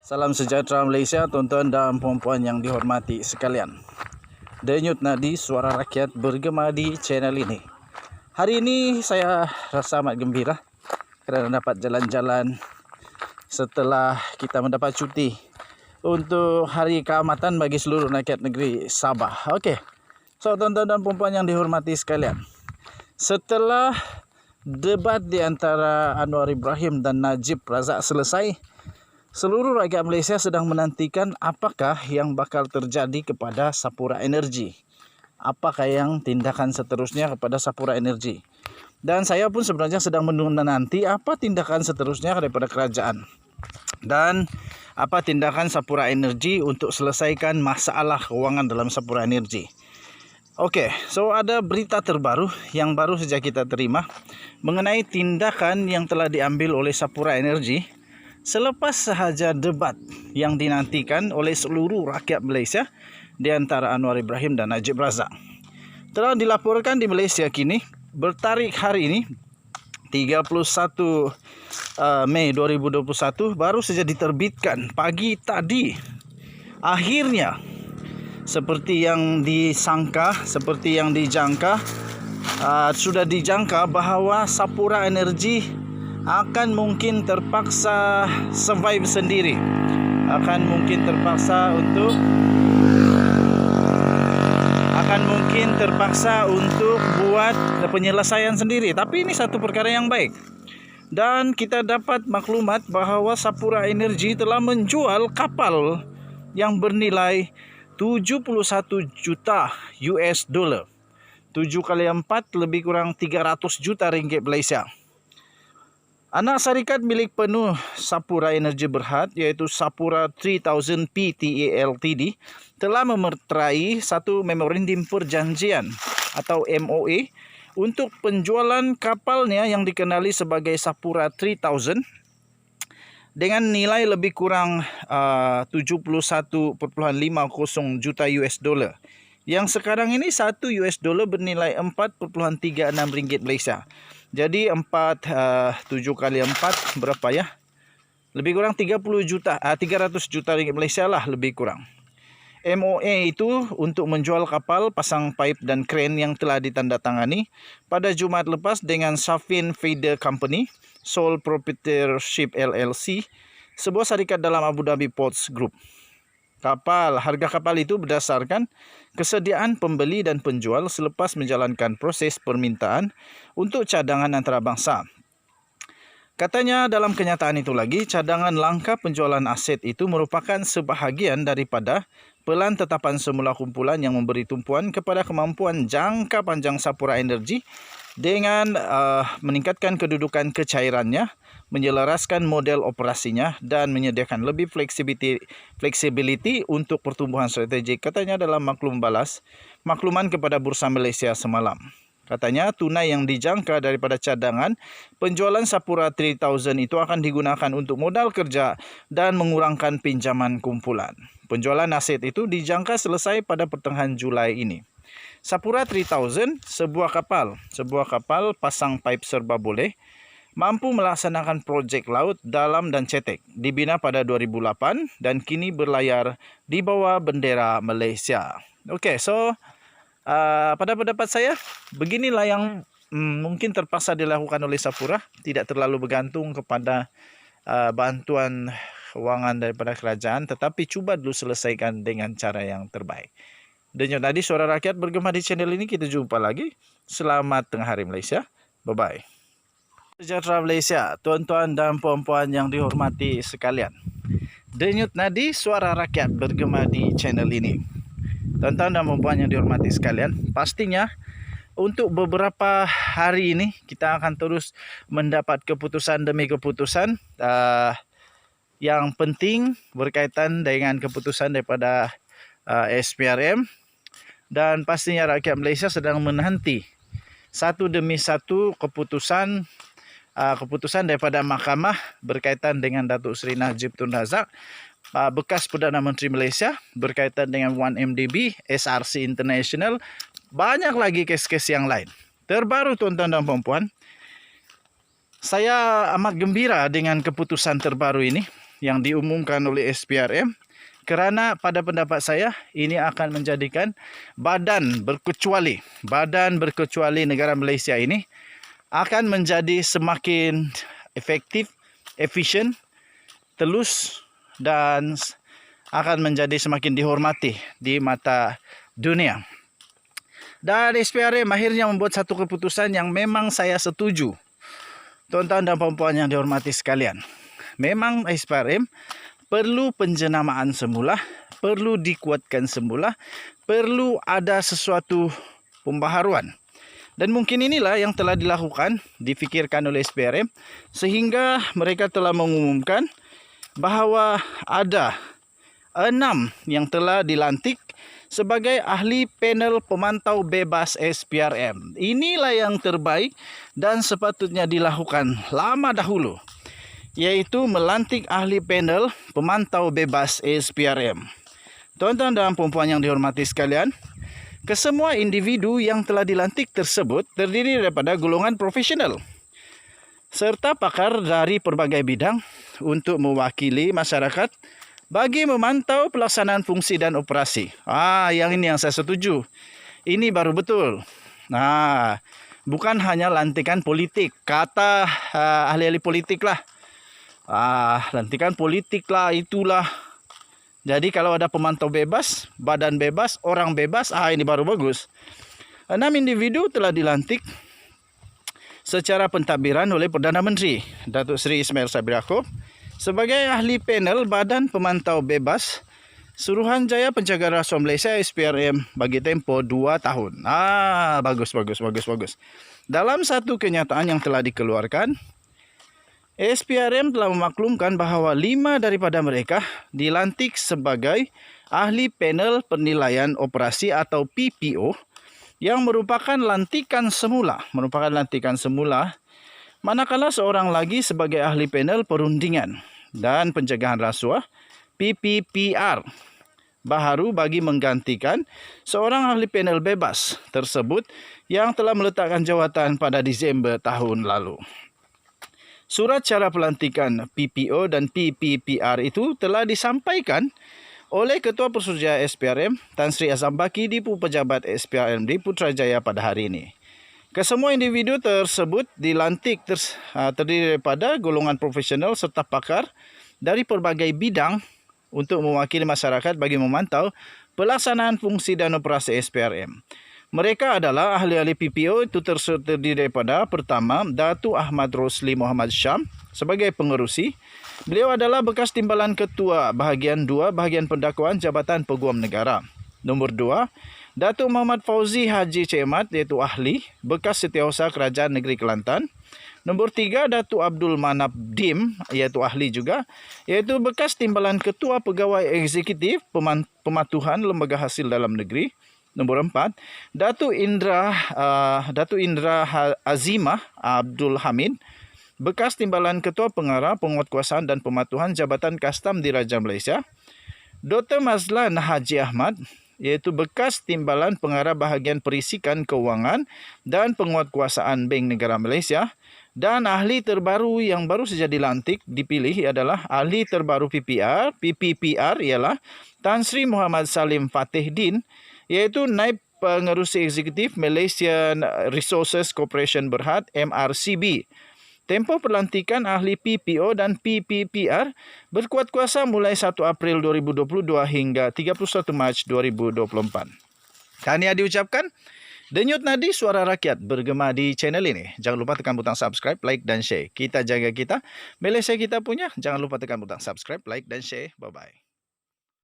Salam sejahtera Malaysia, tuan-tuan dan puan-puan yang dihormati sekalian. Denyut nadi suara rakyat bergema di channel ini. Hari ini saya rasa amat gembira kerana dapat jalan-jalan setelah kita mendapat cuti untuk hari keamatan bagi seluruh rakyat negeri Sabah. Okey. So, tuan-tuan dan puan-puan yang dihormati sekalian, setelah debat di antara Anwar Ibrahim dan Najib Razak selesai, seluruh rakyat Malaysia sedang menantikan apakah yang bakal terjadi kepada Sapura Energy. Apakah yang tindakan seterusnya kepada Sapura Energy. Dan saya pun sebenarnya sedang menanti apa tindakan seterusnya daripada kerajaan. Dan apa tindakan Sapura Energy untuk selesaikan masalah kewangan dalam Sapura Energy. Okey, so ada berita terbaru yang baru saja kita terima mengenai tindakan yang telah diambil oleh Sapura Energy selepas sahaja debat yang dinantikan oleh seluruh rakyat Malaysia di antara Anwar Ibrahim dan Najib Razak. Telah dilaporkan di Malaysia kini, bertarikh hari ini 31 Mei 2021, baru saja diterbitkan pagi tadi. Akhirnya, seperti yang disangka, seperti yang dijangka, sudah dijangka bahawa Sapura Energy akan mungkin terpaksa survive sendiri, akan mungkin terpaksa untuk buat penyelesaian sendiri. Tapi ini satu perkara yang baik. Dan kita dapat maklumat bahawa Sapura Energy telah menjual kapal yang bernilai 71 juta US dollar. 7 kali 4 lebih kurang 300 juta ringgit Malaysia. Anak syarikat milik penuh Sapura Energy Berhad, iaitu Sapura 3000 Pta Ltd, telah memeterai satu memorandum perjanjian atau MOA untuk penjualan kapalnya yang dikenali sebagai Sapura 3000 dengan nilai lebih kurang 71.50 juta US dollar. Yang sekarang ini satu US dollar bernilai 4.36 ringgit Malaysia. Jadi 7 kali 4 berapa ya? Lebih kurang 300 juta ringgit Malaysia lah lebih kurang. MOA itu untuk menjual kapal, pasang pipe dan kren yang telah ditandatangani pada Jumaat lepas dengan Safin Feeder Company, Sole Proprietorship LLC, sebuah syarikat dalam Abu Dhabi Ports Group. Harga kapal itu berdasarkan kesediaan pembeli dan penjual selepas menjalankan proses permintaan untuk cadangan antarabangsa. Katanya dalam kenyataan itu lagi, cadangan langkah penjualan aset itu merupakan sebahagian daripada pelan tetapan semula kumpulan yang memberi tumpuan kepada kemampuan jangka panjang Sapura Energy dengan meningkatkan kedudukan kecairannya, menyelaraskan model operasinya dan menyediakan lebih fleksibiliti untuk pertumbuhan strategik, katanya dalam makluman kepada Bursa Malaysia semalam. Katanya tunai yang dijangka daripada cadangan penjualan Sapura 3000 itu akan digunakan untuk modal kerja dan mengurangkan pinjaman kumpulan. Penjualan aset itu dijangka selesai pada pertengahan Julai ini. Sapura 3000 sebuah kapal pasang pipe serba boleh, mampu melaksanakan projek laut, dalam dan cetek. Dibina pada 2008 dan kini berlayar di bawah bendera Malaysia. Okey, so pada pendapat saya, beginilah yang mungkin terpaksa dilakukan oleh Sapura. Tidak terlalu bergantung kepada bantuan kewangan daripada kerajaan, tetapi cuba dulu selesaikan dengan cara yang terbaik. Denyut nadi suara rakyat bergema di channel ini. Kita jumpa lagi. Selamat tengah hari Malaysia. Bye-bye. Sejahtera Malaysia, tuan-tuan dan puan-puan yang dihormati sekalian. Denyut nadi suara rakyat bergema di channel ini. Tuan-tuan dan puan-puan yang dihormati sekalian, pastinya untuk beberapa hari ini kita akan terus mendapat keputusan demi keputusan yang penting berkaitan dengan keputusan daripada SPRM, dan pastinya rakyat Malaysia sedang menanti satu demi satu keputusan daripada mahkamah berkaitan dengan Datuk Seri Najib Tun Razak, bekas Perdana Menteri Malaysia, berkaitan dengan 1MDB, SRC International, banyak lagi kes-kes yang lain. Terbaru tuan-tuan dan puan-puan, saya amat gembira dengan keputusan terbaru ini yang diumumkan oleh SPRM, kerana pada pendapat saya ini akan menjadikan badan berkecuali negara Malaysia ini akan menjadi semakin efektif, efisien, telus dan akan menjadi semakin dihormati di mata dunia. Dan SPRM akhirnya membuat satu keputusan yang memang saya setuju. Tuan-tuan dan puan-puan yang dihormati sekalian, memang SPRM perlu penjenamaan semula, perlu dikuatkan semula, perlu ada sesuatu pembaharuan. Dan mungkin inilah yang telah dilakukan, difikirkan oleh SPRM, sehingga mereka telah mengumumkan bahawa ada 6 yang telah dilantik sebagai ahli panel pemantau bebas SPRM. Inilah yang terbaik dan sepatutnya dilakukan lama dahulu, yaitu melantik ahli panel pemantau bebas SPRM. Tuan-tuan dan puan-puan yang dihormati sekalian, kesemua individu yang telah dilantik tersebut terdiri daripada golongan profesional serta pakar dari berbagai bidang untuk mewakili masyarakat bagi memantau pelaksanaan fungsi dan operasi. Yang ini yang saya setuju. Ini baru betul. Bukan hanya lantikan politik, kata ahli-ahli politik lah. Lantikan politik lah, itulah. Jadi kalau ada pemantau bebas, badan bebas, orang bebas, ini baru bagus. 6 individu telah dilantik secara pentadbiran oleh Perdana Menteri Datuk Seri Ismail Sabri Yaakob sebagai ahli panel Badan Pemantau Bebas Suruhanjaya Pencegahan Rasuah Malaysia SPRM bagi tempoh 2 tahun. Bagus. Dalam satu kenyataan yang telah dikeluarkan, SPRM telah memaklumkan bahawa 5 daripada mereka dilantik sebagai ahli panel penilaian operasi atau PPO yang merupakan lantikan semula, manakala seorang lagi sebagai ahli panel perundingan dan pencegahan rasuah PPPR baharu bagi menggantikan seorang ahli panel bebas tersebut yang telah meletakkan jawatan pada Disember tahun lalu. Surat cara pelantikan PPO dan PPPR itu telah disampaikan oleh Ketua Pesuruhjaya SPRM Tan Sri Azam Baki di Pejabat SPRM di Putrajaya pada hari ini. Kesemua individu tersebut dilantik terdiri daripada golongan profesional serta pakar dari pelbagai bidang untuk mewakili masyarakat bagi memantau pelaksanaan fungsi dan operasi SPRM. Mereka adalah ahli-ahli PPO itu terdiri daripada pertama, Datuk Ahmad Rosli Muhammad Syam sebagai pengerusi. Beliau adalah bekas timbalan ketua bahagian 2 bahagian pendakwaan Jabatan Peguam Negara. Nombor 2, Datuk Muhammad Fauzi Haji Cemat iaitu ahli bekas Setiausaha Kerajaan Negeri Kelantan. Nombor 3, Datuk Abdul Manap Dim iaitu ahli juga, iaitu bekas timbalan ketua pegawai eksekutif pematuhan Lembaga Hasil Dalam Negeri. Nombor 4, Datuk Indra Azimah Abdul Hamid, bekas timbalan ketua pengarah penguatkuasaan dan pematuhan Jabatan Kastam Diraja Malaysia. Dr. Mazlan Haji Ahmad, iaitu bekas timbalan pengarah bahagian perisikan keuangan dan penguatkuasaan Bank Negara Malaysia. Dan ahli terbaru yang baru saja dilantik dipilih adalah ahli terbaru PPPR ialah Tan Sri Muhammad Salim Fatih Din, iaitu Naib Pengerusi Eksekutif Malaysian Resources Corporation Berhad MRCB. Tempoh pelantikan ahli PPO dan PPPR berkuat kuasa mulai 1 April 2022 hingga 31 Mac 2024. Tahniah diucapkan. Denyut nadi suara rakyat bergema di channel ini. Jangan lupa tekan butang subscribe, like dan share. Kita jaga kita, Malaysia kita punya. Jangan lupa tekan butang subscribe, like dan share. Bye-bye.